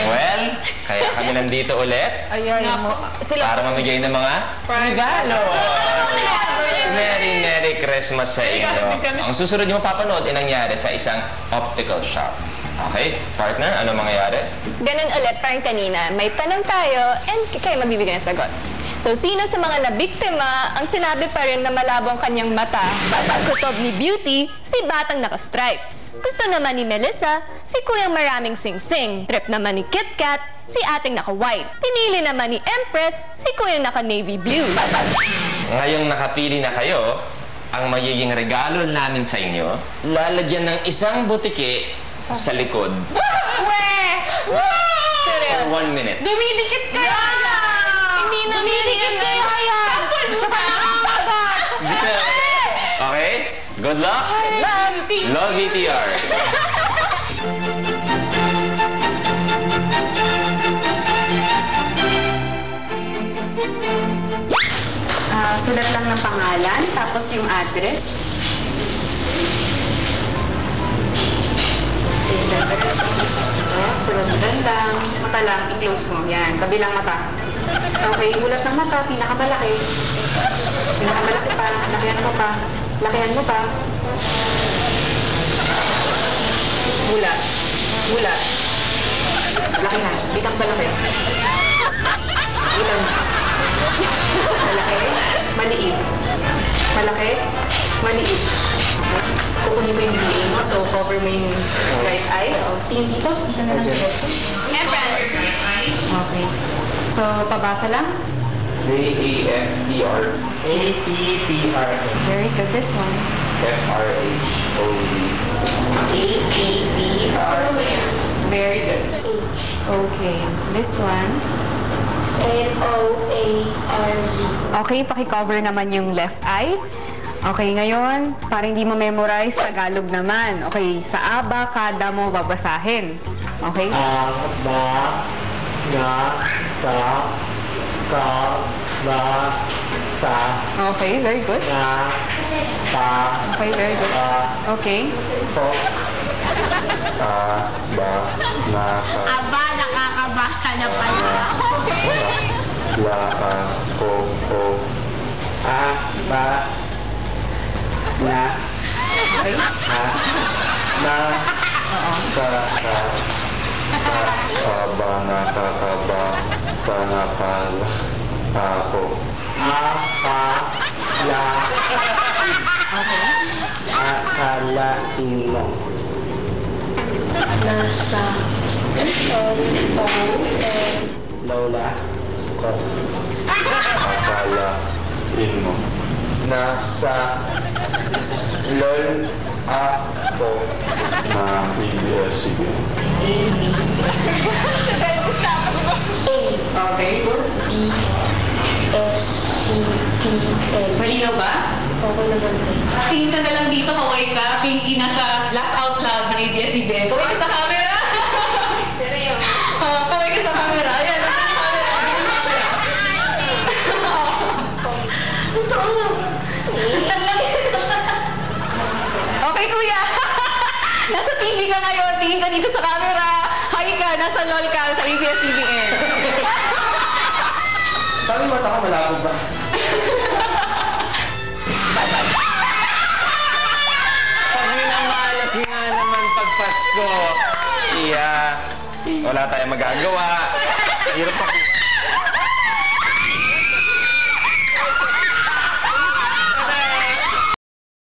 Well, kaya kami nandito ulit para mamigay ng mga regalo. Merry Christmas sa inyo. Ang susunod nyo mapapanood ay nangyari sa isang optical shop. Okay? Partner, ano mangyayari? Ganun ulit, parang kanina. May tanong tayo and kayo magbibigay ng sagot. So, sino sa mga nabiktima ang sinabi pa rin na malabo ang kanyang mata? Kutob ni Beauty, si Batang Naka-Stripes. Gusto naman ni Melissa, si Kuyang Maraming Sing-Sing. Trip naman ni KitKat, si Ating Naka-White. Pinili naman ni Empress, si Kuyang Naka-Navy Blue. Ngayong nakapili na kayo, ang magiging regalo namin sa inyo, lalagyan ng isang butiki sa likod. Serious? For 1 minute. Dumidikit kayo! Hindi na Dumidikit kayo! Okay? Good luck! Love VTR! Sulat lang ng pangalan, tapos yung address. Sulat lang. Mata lang, i-close mo. Yan, kabilang mata. Okay, ulat ng mata, pinakamalaki. Pinakamalaki pa, lakihan mo pa. Lakihan mo pa. Ulat. Ulat. Lakihan, bitang malaki. Bitang malaki, maliit. Malaki, maliit. Kukunin mo yung BA mo, so cover mo yung right eye. Tingin dito. Dito na lang dito. Empress. Okay. So, pabasa lang. Z-E-F-E-R A-P-P-R-A Very good. This one. F-R-H-O-D A-P-P-R-A Very good. Okay. This one. L-O-A-R-Z. Okay, paki-cover naman yung left eye. Okay, ngayon, para hindi mo memorize, Tagalog naman. Okay, sa aba, kada mo babasahin. Okay? Ba, na, ta, ka, ba, sa, Okay, very good. na, ta, Okay, very good. Okay. po, ba, na, ka, Aba, nakakabasa na pala. la, ko, ba, na, na, ka, sa, ba, na, ka, sa, na, ka, ako, la, akalain mo. Nasa L-O-L. Lola, ko, akalain mo. Nasa lol ako na PBS-CBN. Oh, very good. B-S-C-P-L. Malinaw ba? Okay naman tayo. Tingin ka na lang dito, kaway ka. Pinky nasa laugh out loud ng ABS-CBN. Kaway ka sa camera. Seryoso. Kaway ka sa camera. Ayan, nasa yung camera. Totoo. Okay, kuya. Nasa TV ka ngayon. Tingin ka dito sa camera. Hi ka. Nasa LOL ka sa ABS-CBN. Sabi mata ka malabo ba? Pag minamalas nga naman pag Pasko, wala tayong magagawa. Hirap pa